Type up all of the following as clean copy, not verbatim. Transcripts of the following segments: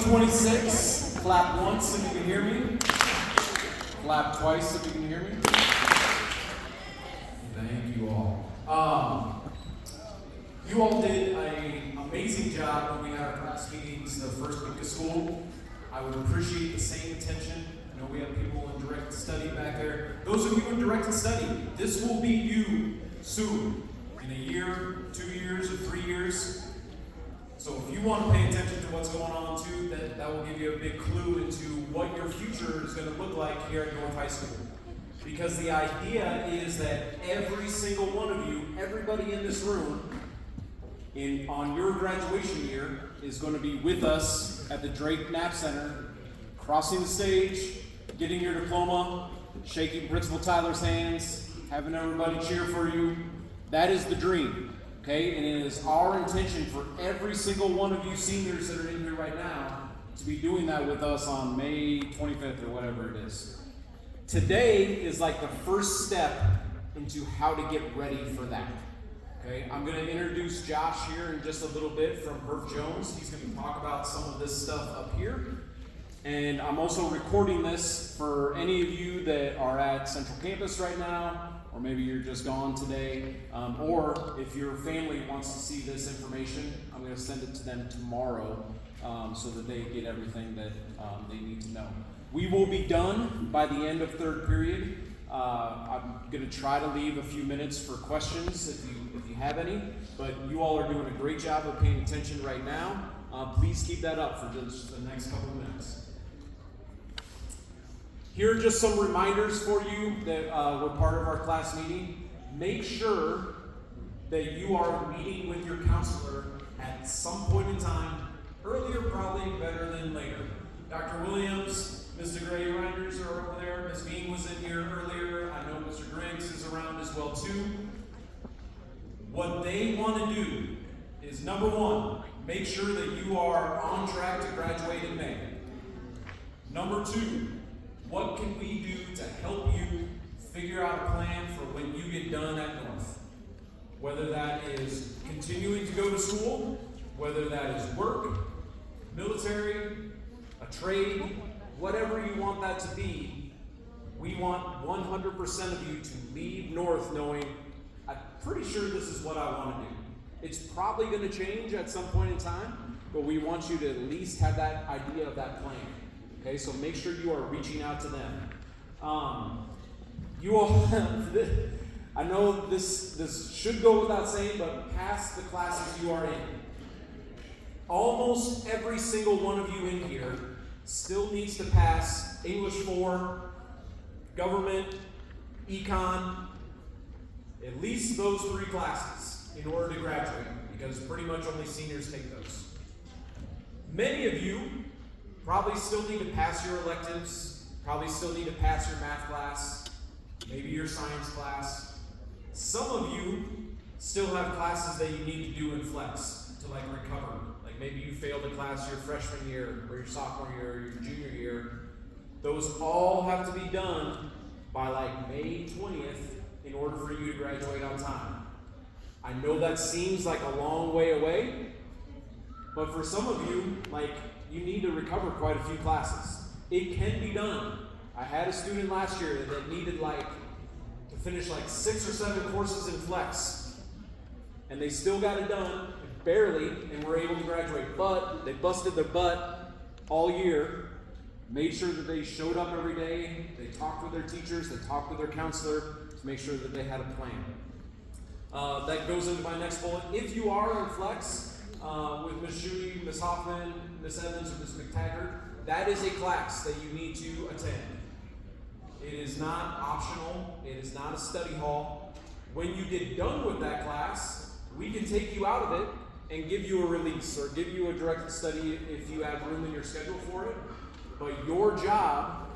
2026. Clap once if you can hear me. Clap twice if you can hear me. Thank you all. You all did an amazing job when we had our class meetings the first week of school. I would appreciate the same attention. I know we have people in direct study back there. Those of you in direct study, this will be you soon. In a year, 2 years, or 3 years. So if you want to pay attention to what's going on too, that will give you a big clue into what your future is going to look like here at North High School. Because the idea is that every single one of you, everybody in this room, on your graduation year, is going to be with us at the Drake Knapp Center, crossing the stage, getting your diploma, shaking Principal Tyler's hands, having everybody cheer for you. That is the dream. Okay, and it is our intention for every single one of you seniors that are in here right now to be doing that with us on May 25th or whatever it is. Today is like the first step into how to get ready for that. Okay, I'm going to introduce Josh here in just a little bit from Herff Jones. He's going to talk about some of this stuff up here. And I'm also recording this for any of you that are at Central Campus right now, or maybe you're just gone today, or if your family wants to see this information, I'm going to send it to them tomorrow so that they get everything that they need to know. We will be done by the end of third period. I'm going to try to leave a few minutes for questions if you have any, but you all are doing a great job of paying attention right now. Please keep that up for just the next couple of minutes. Here are just some reminders for you that were part of our class meeting. Make sure that you are meeting with your counselor at some point in time. Earlier, probably better than later. Dr. Williams, Mr. Gray Reinders are over there. Ms. Bean was in here earlier. I know Mr. Griggs is around as well too. What they want to do is, number one, make sure that you are on track to graduate in May. Number two, what can we do to help you figure out a plan for when you get done at North? Whether that is continuing to go to school, whether that is work, military, a trade, whatever you want that to be, we want 100% of you to leave North knowing, I'm pretty sure this is what I want to do. It's probably going to change at some point in time, but we want you to at least have that idea of that plan. Okay, so make sure you are reaching out to them. You all, I know this should go without saying, but pass the classes you are in. Almost every single one of you in here still needs to pass English 4, government, econ, at least those 3 classes in order to graduate, because pretty much only seniors take those. Many of you probably still need to pass your electives, probably still need to pass your math class, maybe your science class. Some of you still have classes that you need to do in flex to recover. Like maybe you failed a class your freshman year, or your sophomore year, or your junior year. Those all have to be done by May 20th in order for you to graduate on time. I know that seems like a long way away, but for some of you, you need to recover quite a few classes. It can be done. I had a student last year that needed to finish 6 or 7 courses in flex. And they still got it done, barely, and were able to graduate. But they busted their butt all year, made sure that they showed up every day, they talked with their teachers, they talked with their counselor to make sure that they had a plan. That goes into my next bullet. If you are in flex, with Ms. Schuey, Ms. Hoffman, Ms. Evans, or Ms. McTaggart, that is a class that you need to attend. It is not optional. It is not a study hall. When you get done with that class, we can take you out of it and give you a release or give you a directed study if you have room in your schedule for it. But your job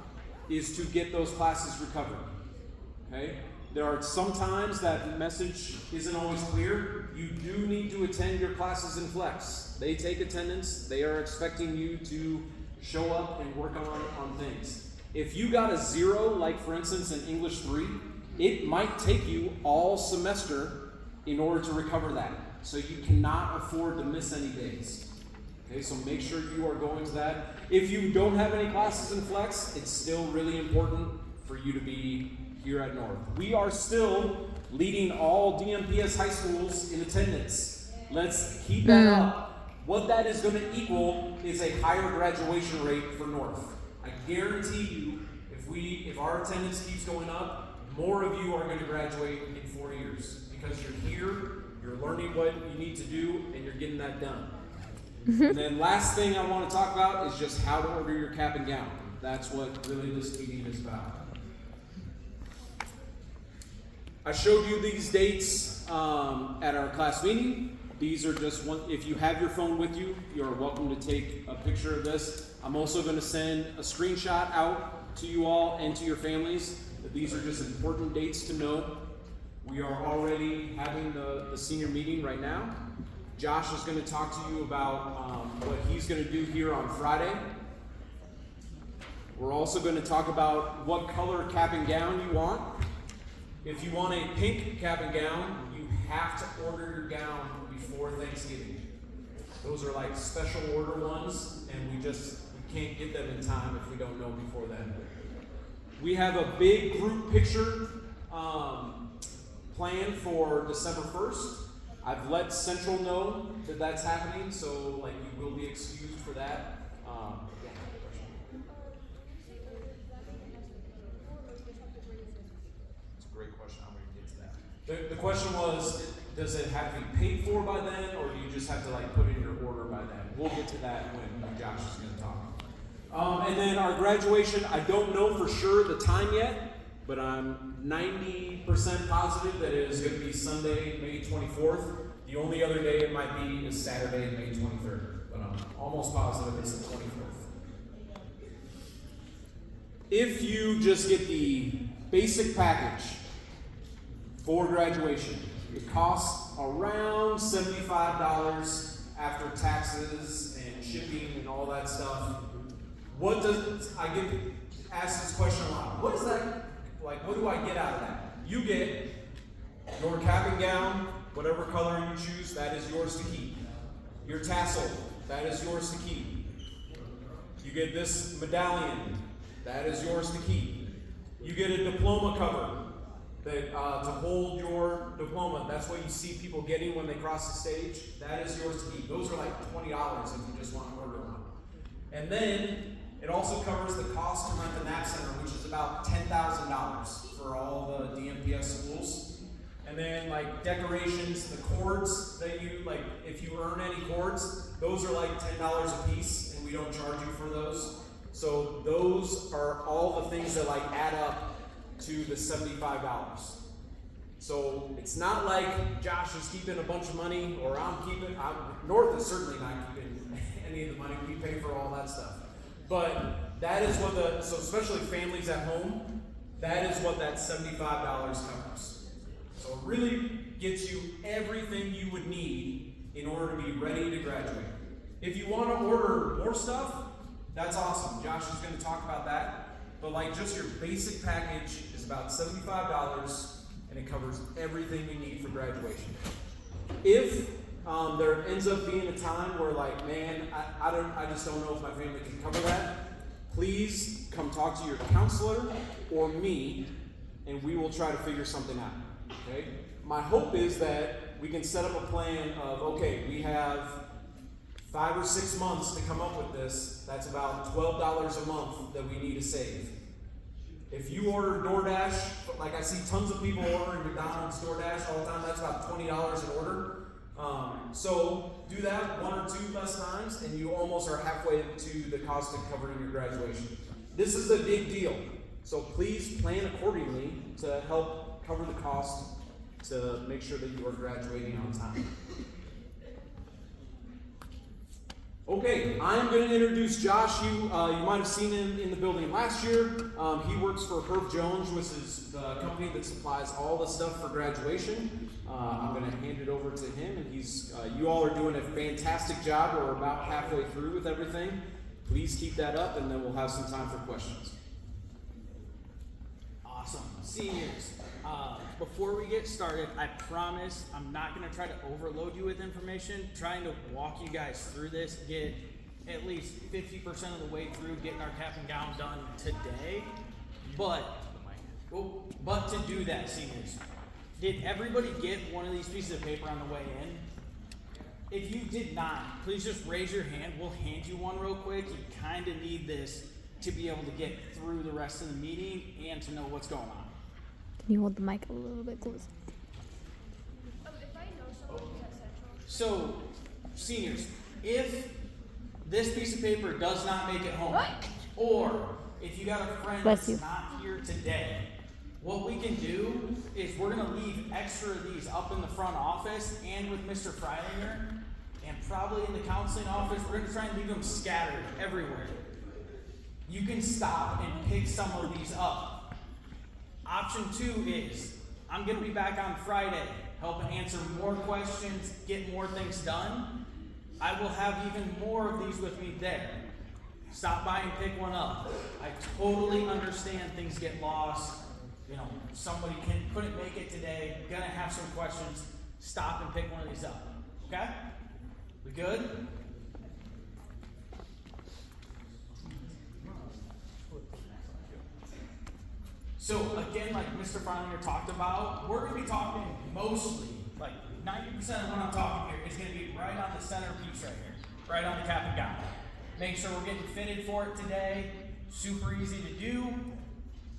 is to get those classes recovered. Okay? There are some times that message isn't always clear. You do need to attend your classes in flex. They take attendance. They are expecting you to show up and work on things. If you got a 0, for instance in English 3, it might take you all semester in order to recover that. So you cannot afford to miss any days. Okay, so make sure you are going to that. If you don't have any classes in Flex, it's still really important for you to be here at North. We are still leading all DMPS high schools in attendance. Let's keep that up. What that is going to equal is a higher graduation rate for North. I guarantee you, if our attendance keeps going up, more of you are going to graduate in 4 years because you're here, you're learning what you need to do, and you're getting that done. And then last thing I want to talk about is just how to order your cap and gown. That's what really this meeting is about. I showed you these dates at our class meeting. These are just one. If you have your phone with you, you're welcome to take a picture of this. I'm also going to send a screenshot out to you all and to your families. These are just important dates to know. We are already having the senior meeting right now. Josh is going to talk to you about what he's going to do here on Friday. We're also going to talk about what color cap and gown you want. If you want a pink cap and gown, you have to order your gown before Thanksgiving. Those are like special order ones, and we can't get them in time if we don't know before then. We have a big group picture planned for December 1st. I've let Central know that that's happening, so like you will be excused for that. It's a great question. I'm going to get to that. The question was, does it have to be paid for by then, or do you just have to like put in your order by then? We'll get to that when Josh is going to talk. And then our graduation, I don't know for sure the time yet, but I'm 90% positive that it is going to be Sunday, May 24th. The only other day it might be is Saturday, May 23rd, but I'm almost positive it's the 24th. If you just get the basic package for graduation, it costs around $75 after taxes and shipping and all that stuff. I get asked this question a lot. What is that? Like, what do I get out of that? You get your cap and gown, whatever color you choose, that is yours to keep. Your tassel, that is yours to keep. You get this medallion, that is yours to keep. You get a diploma cover that to hold your diploma. That's what you see people getting when they cross the stage. That is yours to keep. Those are like $20 if you just want to order one. And then it also covers the cost to rent the NAP Center, which is about $10,000 for all the DMPS schools. And then like decorations, the cords that you, like if you earn any cords, those are like $10 a piece, and we don't charge you for those. So those are all the things that like add up to the $75. So it's not like Josh is keeping a bunch of money, or North is certainly not keeping any of the money. We pay for all that stuff. But that is what so especially families at home, that is what that $75 covers. So it really gets you everything you would need in order to be ready to graduate. If you want to order more stuff, that's awesome. Josh is going to talk about that. But like just your basic package is about $75, and it covers everything you need for graduation. If there ends up being a time where like, man, I just don't know if my family can cover that, please come talk to your counselor or me, and we will try to figure something out. Okay? My hope is that we can set up a plan of, okay, we have 5 or 6 months to come up with this. That's about $12 a month that we need to save. If you order DoorDash, like I see tons of people ordering McDonald's DoorDash all the time, that's about $20 an order. So do that 1 or 2 less times, and you almost are halfway to the cost of covering your graduation. This is a big deal, so please plan accordingly to help cover the cost to make sure that you are graduating on time. Okay, I'm going to introduce Josh. You might have seen him in the building last year. He works for Herff Jones, which is the company that supplies all the stuff for graduation. I'm going to hand it over to him, and you all are doing a fantastic job. We're about halfway through with everything. Please keep that up, and then we'll have some time for questions. Awesome. Seniors, before we get started, I promise I'm not going to try to overload you with information. Trying to walk you guys through this, get at least 50% of the way through getting our cap and gown done today. But to do that, seniors, did everybody get one of these pieces of paper on the way in? If you did not, please just raise your hand. We'll hand you one real quick. You kind of need this to be able to get through the rest of the meeting and to know what's going on. Can you hold the mic a little bit closer? If I know someone who's at Central. So, seniors, if this piece of paper does not make it home, or if you got a friend that's not here today, what we can do is we're going to leave extra of these up in the front office and with Mr. Freilinger, and probably in the counseling office. We're going to try and leave them scattered everywhere. You can stop and pick some of these up. Option 2 is, I'm going to be back on Friday, helping answer more questions, get more things done. I will have even more of these with me there. Stop by and pick one up. I totally understand things get lost. You know, somebody couldn't make it today, gonna have some questions. Stop and pick one of these up. Okay? We good? So again, like Mr. Freilinger talked about, we're gonna be talking mostly, like 90% of what I'm talking here is gonna be right on the center piece right here, right on the cap and gown. Make sure we're getting fitted for it today. Super easy to do.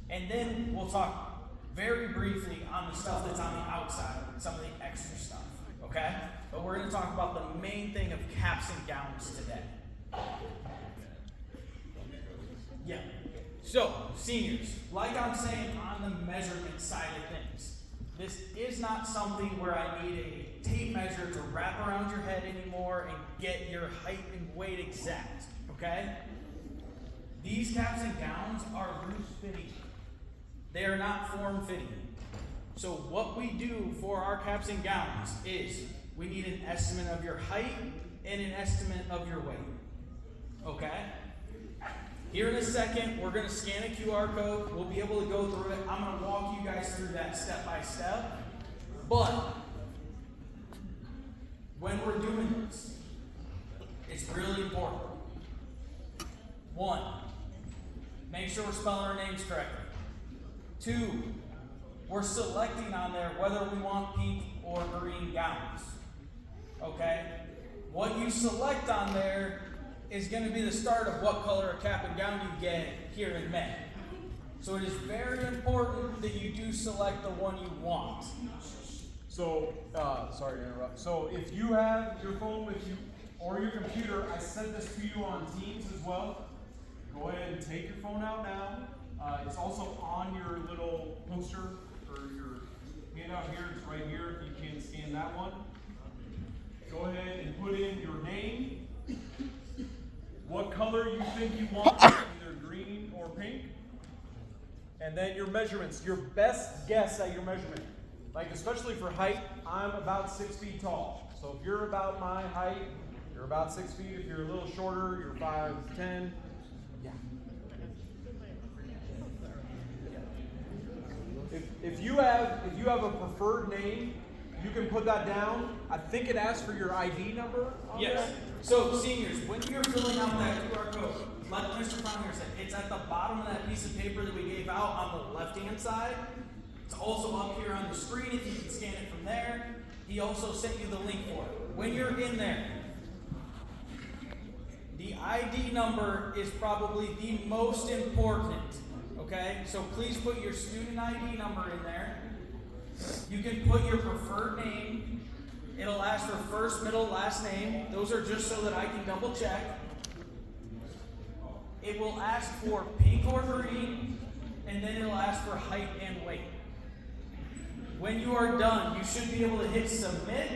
And then we'll talk very briefly on the stuff that's on the outside, some of the extra stuff, okay? But we're gonna talk about the main thing of caps and gowns today. Yeah. So, seniors, like I'm saying on the measurement side of things, this is not something where I need a tape measure to wrap around your head anymore and get your height and weight exact, okay? These caps and gowns are loose fitting. They are not form fitting. So what we do for our caps and gowns is we need an estimate of your height and an estimate of your weight, okay? Here in a second, we're going to scan a QR code. We'll be able to go through it. I'm going to walk you guys through that step by step. But when we're doing this, it's really important. 1, make sure we're spelling our names correctly. 2, we're selecting on there whether we want pink or green gowns. Okay? What you select on there is going to be the start of what color of cap and gown you get here in May. So it is very important that you do select the one you want. So, sorry to interrupt. So if you have your phone with you or your computer, I sent this to you on Teams as well. Go ahead and take your phone out now. It's also on your little poster or your handout here. It's right here if you can scan that one. Go ahead and put in your name, what color you think you want, either green or pink, and then your measurements, your best guess at your measurement. Like especially for height, I'm about 6 feet tall. So if you're about my height, you're about 6 feet. If you're a little shorter, you're 5'10". Yeah. If you have a preferred name, you can put that down. I think it asks for your ID number. Yes. There. So seniors, when you're filling out that QR code, like Mr. Freilinger said, it's at the bottom of that piece of paper that we gave out on the left-hand side. It's also up here on the screen if you can scan it from there. He also sent you the link for it. When you're in there, the ID number is probably the most important. Okay, so please put your student ID number in there. You can put your preferred name. It'll ask for first, middle, last name. Those are just so that I can double check. It will ask for pink or green, and then it'll ask for height and weight. When you are done, you should be able to hit submit,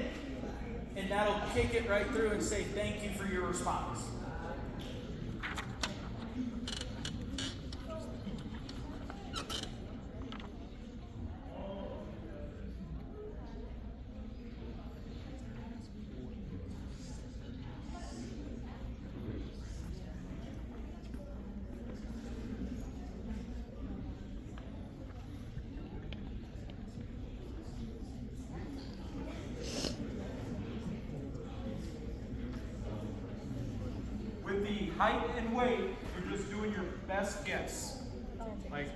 and that'll kick it right through and say thank you for your response. the height and weight, you're just doing your best guess. Like,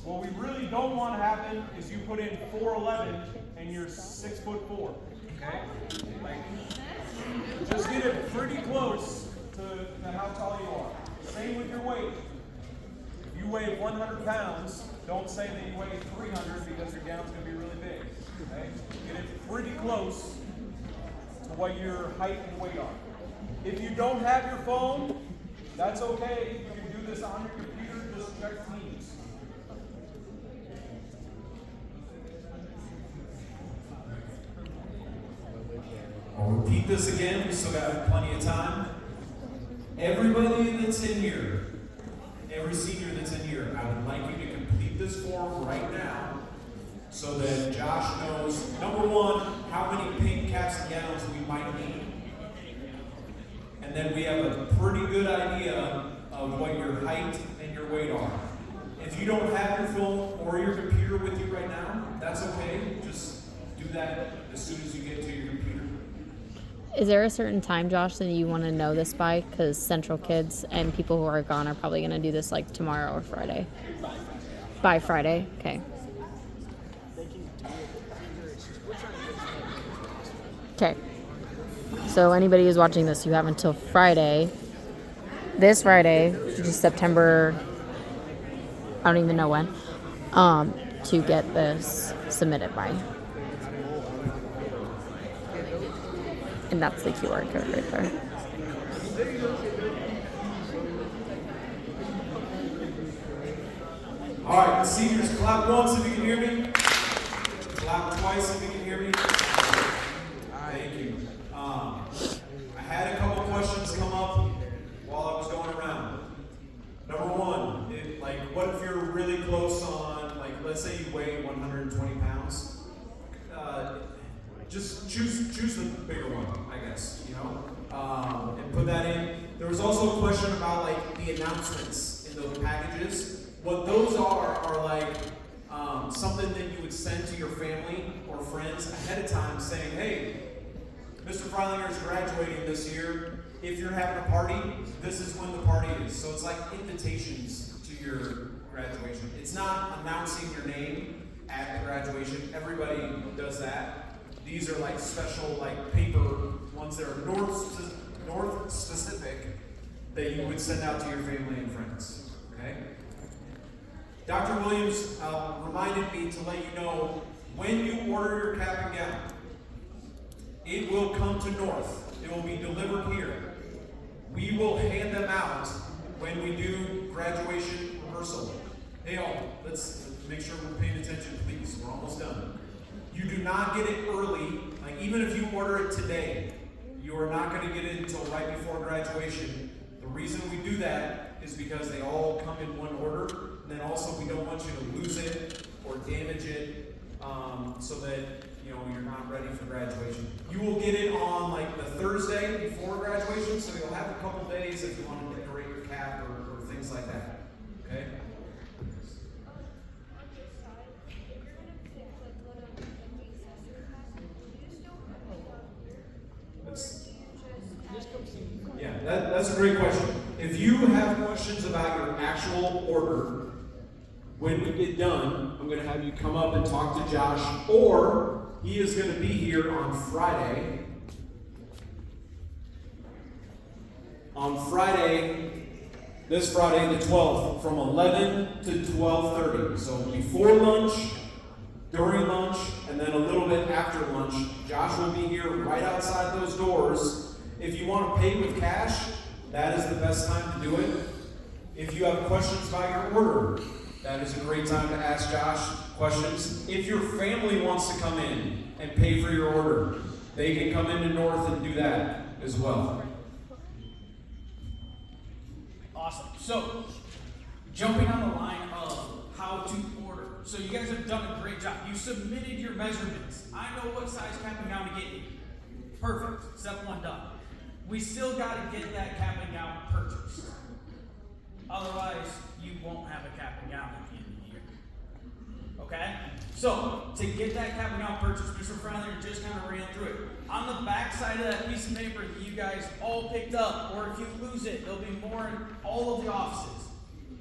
what we really don't want to happen is you put in 4'11" and you're 6'4". Okay? Like, just get it pretty close to how tall you are. Same with your weight. If you weigh 100 pounds, don't say that you weigh 300 because your gown's going to be really big. Okay? Get it pretty close to what your height and weight are. If you don't have your phone, that's okay. You can do this on your computer. Just check Teams. I'll repeat this again. We still got plenty of time. Everybody that's in here, every senior that's in here, I would like you to complete this form right now so that Josh knows, number one, how many pink caps and gowns we might need. And then we have a pretty good idea of what your height and your weight are. If you don't have your phone or your computer with you right now, that's okay. Just do that as soon as you get to your computer. Is there a certain time, Josh, that you want to know this by? Because Central kids and people who are gone are probably going to do this like tomorrow or Friday. By Friday? Okay. Okay. So anybody who's watching this, you have until Friday, this Friday, which is September, I don't even know when, to get this submitted by. And that's the QR code right there. All right, seniors, clap once if you can hear me. Clap twice if you can hear me. Thank you. I had a couple questions come up while I was going around. Number one, what if you're really close on, like, let's say you weigh 120 pounds? Just choose the bigger one, I guess, you know, and put that in. There was also a question about like the announcements in those packages. What those are like something that you would send to your family or friends ahead of time saying, hey, Mr. Freilinger is graduating this year. If you're having a party, this is when the party is. So it's like invitations to your graduation. It's not announcing your name at the graduation. Everybody does that. These are like special like paper ones that are north specific that you would send out to your family and friends. Okay? Dr. Williams reminded me to let you know when you order your cap and gown, it will come to North. It will be delivered here. We will hand them out when we do graduation rehearsal. Hey all, let's make sure we're paying attention, please. We're almost done. You do not get it early. Like even if you order it today, you are not going to get it until right before graduation. The reason we do that is because they all come in one order. And then also we don't want you to lose it or damage it so that you're not ready for graduation. You will get it on like the Thursday before graduation, so you'll have a couple days if you want to decorate your cap or things like that. Okay? Yeah, that's a great question. If you have questions about your actual order, when we get done, I'm going to have you come up and talk to Josh, or he is going to be here on Friday. On Friday, this Friday the 12th, from 11 to 12:30. So before lunch, during lunch, and then a little bit after lunch, Josh will be here right outside those doors. If you want to pay with cash, that is the best time to do it. If you have questions about your order, that is a great time to ask Josh questions. If your family wants to come in and pay for your order, they can come into North and do that as well. Awesome. So, jumping on the line of how to order. So you guys have done a great job. You submitted your measurements. I know what size cap and gown to get you. Perfect. Step one done. We still got to get that cap and gown purchased. Otherwise, you won't have a cap and gown at the end of the year. Okay? So, to get that cap and gown purchase, Mr. Fryler just kind of ran through it. On the back side of that piece of paper that you guys all picked up, or if you lose it, there'll be more in all of the offices.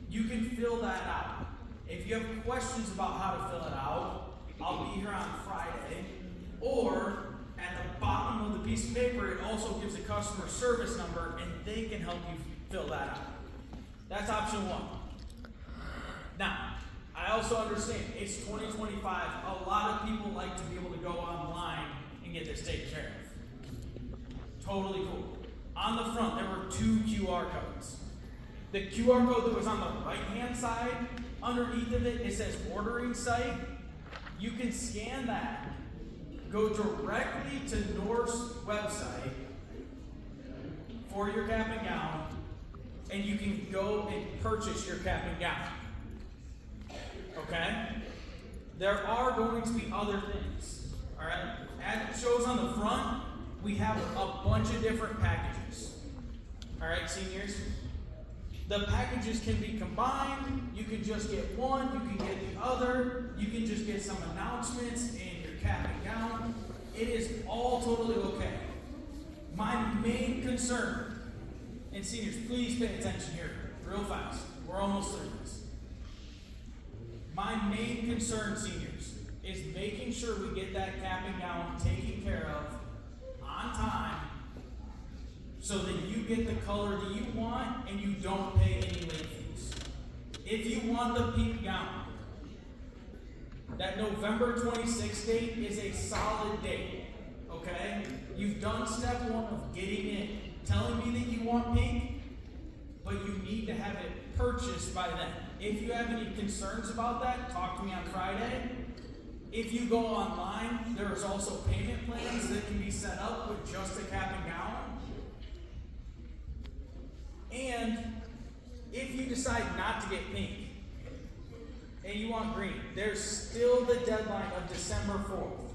You can fill that out. If you have questions about how to fill it out, I'll be here on Friday. Or, at the bottom of the piece of paper, it also gives a customer service number, and they can help you fill that out. That's option one. Now, I also understand it's 2025. A lot of people like to be able to go online and get this taken care of. Totally cool. On the front, there were 2 QR codes. The QR code that was on the right-hand side, underneath of it, it says ordering site. You can scan that, go directly to North's website for your cap and gown, and you can go and purchase your cap and gown. Okay? There are going to be other things. Alright? As it shows on the front, we have a bunch of different packages. Alright, seniors? The packages can be combined. You can just get one, you can get the other, you can just get some announcements and your cap and gown. It is all totally okay. My main concern, and seniors, please pay attention here real fast. We're almost through this. My main concern, seniors, is making sure we get that cap and gown taken care of on time so that you get the color that you want and you don't pay any late fees. If you want the pink gown, that November 26th date is a solid date, okay? You've done step one of getting in, telling me that you want pink, but you need to have it purchased by then. If you have any concerns about that, talk to me on Friday. If you go online, there is also payment plans that can be set up with just a cap and gown. And if you decide not to get pink and you want green, there's still the deadline of December 4th.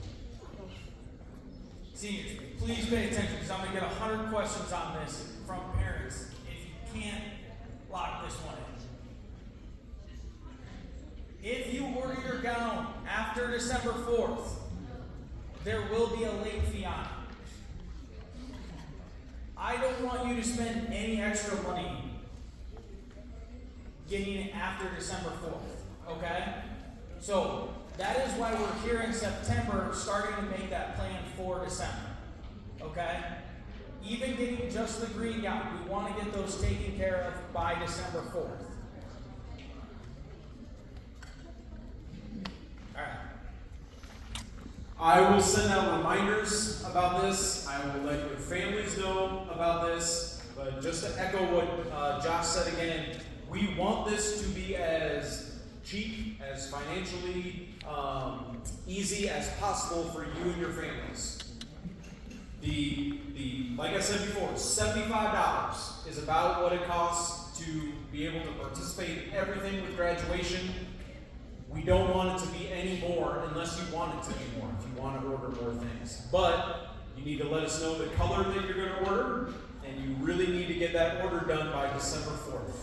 Seniors, please pay attention because I'm going to get 100 questions on this from parents if you can't lock this one in. If you order your gown after December 4th, there will be a late fee on it. I don't want you to spend any extra money getting it after December 4th, okay? So, that is why we're here in September starting to make that plan for December, okay? Even getting just the green gown, we want to get those taken care of by December 4th. I will send out reminders about this. I will let your families know about this. But just to echo what Josh said again, we want this to be as cheap, as financially easy as possible for you and your families. Like I said before, $75 is about what it costs to be able to participate in everything with graduation. We don't want it to be any more unless you want it to be more, if you want to order more things. But you need to let us know the color that you're going to order, and you really need to get that order done by December 4th.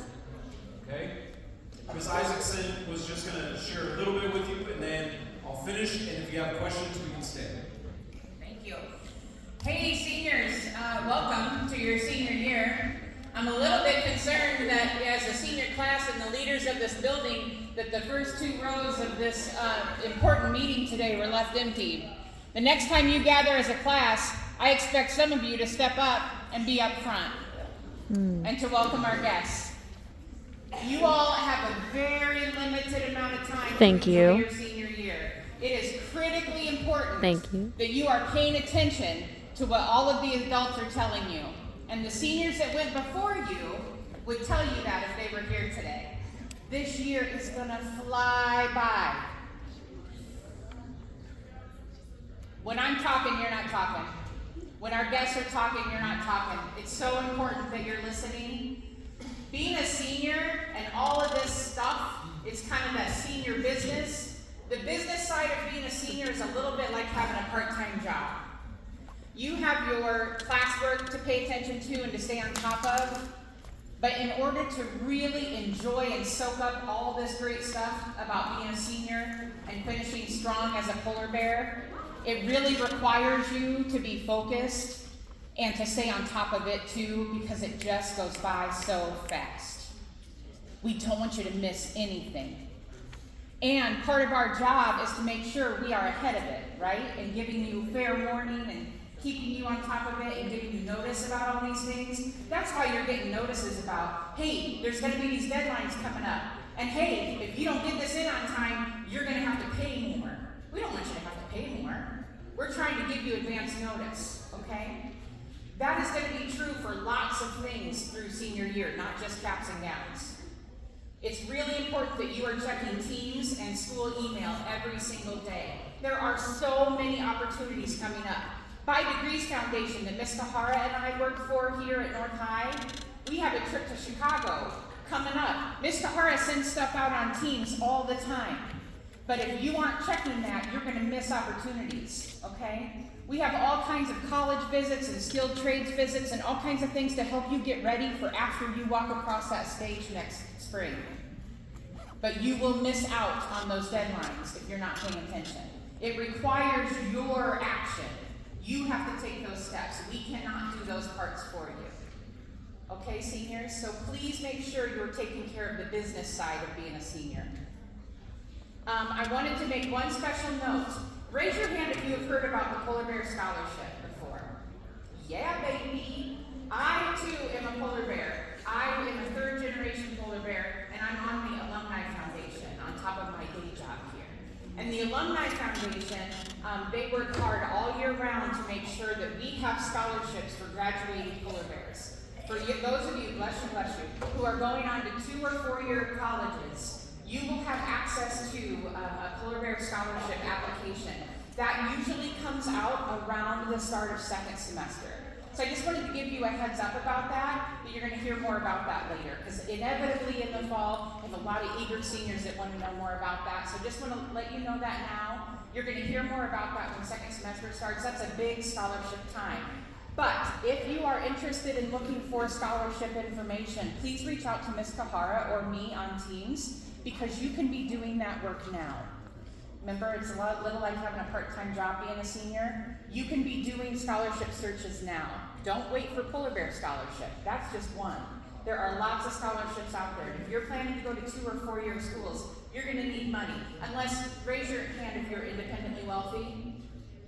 Okay? Ms. Isaacson was just going to share a little bit with you, and then I'll finish, and if you have questions, we can stay. Thank you. Hey, seniors, welcome to your senior year. I'm a little bit concerned that as a senior class and the leaders of this building, that the first 2 rows of this important meeting today were left empty. The next time you gather as a class, I expect some of you to step up and be up front and to welcome our guests. You all have a very limited amount of time Thank to you. enjoy your senior year. It is critically important Thank you. that you are paying attention to what all of the adults are telling you. And the seniors that went before you would tell you that if they were here today. This year is gonna fly by. When I'm talking, you're not talking. When our guests are talking, you're not talking. It's so important that you're listening. Being a senior and all of this stuff, it's kind of that senior business. The business side of being a senior is a little bit like having a part-time job. You have your classwork to pay attention to and to stay on top of, But in order to really enjoy and soak up all this great stuff about being a senior and finishing strong as a polar bear, it really requires you to be focused and to stay on top of it too, because it just goes by so fast. We don't want you to miss anything. And part of our job is to make sure we are ahead of it, right? And giving you fair warning and keeping you on top of it and giving you notice about all these things. That's why you're getting notices about, hey, there's going to be these deadlines coming up. And hey, if you don't get this in on time, you're going to have to pay more. We don't want you to have to pay more. We're trying to give you advance notice, okay? That is going to be true for lots of things through senior year, not just caps and gowns. It's really important that you are checking Teams and school email every single day. There are so many opportunities coming up. By Degrees Foundation that Ms. Kahara and I work for here at North High, we have a trip to Chicago coming up. Ms. Kahara sends stuff out on Teams all the time. But if you aren't checking that, you're going to miss opportunities, okay? We have all kinds of college visits and skilled trades visits and all kinds of things to help you get ready for after you walk across that stage next spring. But you will miss out on those deadlines if you're not paying attention. It requires your action. You have to take those steps. We cannot do those parts for you. Okay, seniors? So please make sure you're taking care of the business side of being a senior. I wanted to make one special note. Raise your hand if you have heard about the Polar Bear Scholarship before. Yeah, baby. I, too, am a polar bear. I am a third-generation polar bear, and I'm on the Alumni Foundation on top of my day job here. And the Alumni Foundation, they work hard all year round to make sure that we have scholarships for graduating polar bears. For you, those of you, bless you, who are going on to 2 or 4 year colleges, you will have access to a polar bear scholarship application. That usually comes out around the start of second semester. So I just wanted to give you a heads up about that, but you're going to hear more about that later, because inevitably in the fall, I have a lot of eager seniors that want to know more about that. So just want to let you know that now. You're going to hear more about that when second semester starts. That's a big scholarship time. But if you are interested in looking for scholarship information, please reach out to Ms. Kahara or me on Teams, because you can be doing that work now. Remember, it's a little like having a part-time job being a senior. You can be doing scholarship searches now. Don't wait for Polar Bear Scholarship. That's just one. There are lots of scholarships out there. If you're planning to go to 2 or 4 year schools, you're going to need money. Unless, raise your hand if you're independently wealthy.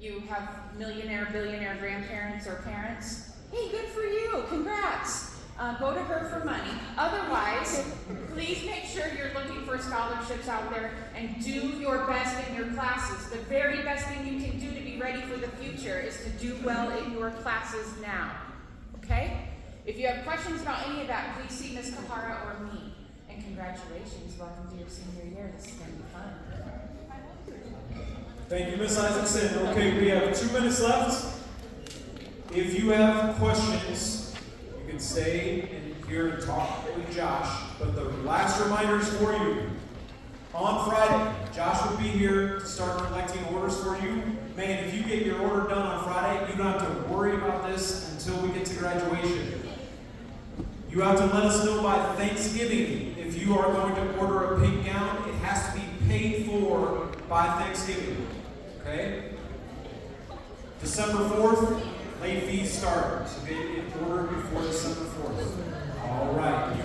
You have millionaire, billionaire grandparents or parents. Hey, good for you. Congrats. Go to Herff for money. Otherwise, please make sure you're looking for scholarships out there and do your best in your classes. The very best thing you can do to be ready for the future is to do well in your classes now. Okay? If you have questions about any of that, please see Ms. Kahara or me. And congratulations. Welcome to your senior year. This is going to be fun. Thank you, Ms. Isaacson. Okay, we have 2 minutes left. If you have questions, you can stay in here and talk with Josh. But the last reminder is for you. On Friday, Josh will be here to start collecting orders for you. Man, if you get your order done on Friday, you don't have to worry about this until we get to graduation. You have to let us know by Thanksgiving if you are going to order a pink gown. It has to be paid for by Thanksgiving. Okay? December 4th, late fees start. So get it ordered before December 4th. All right.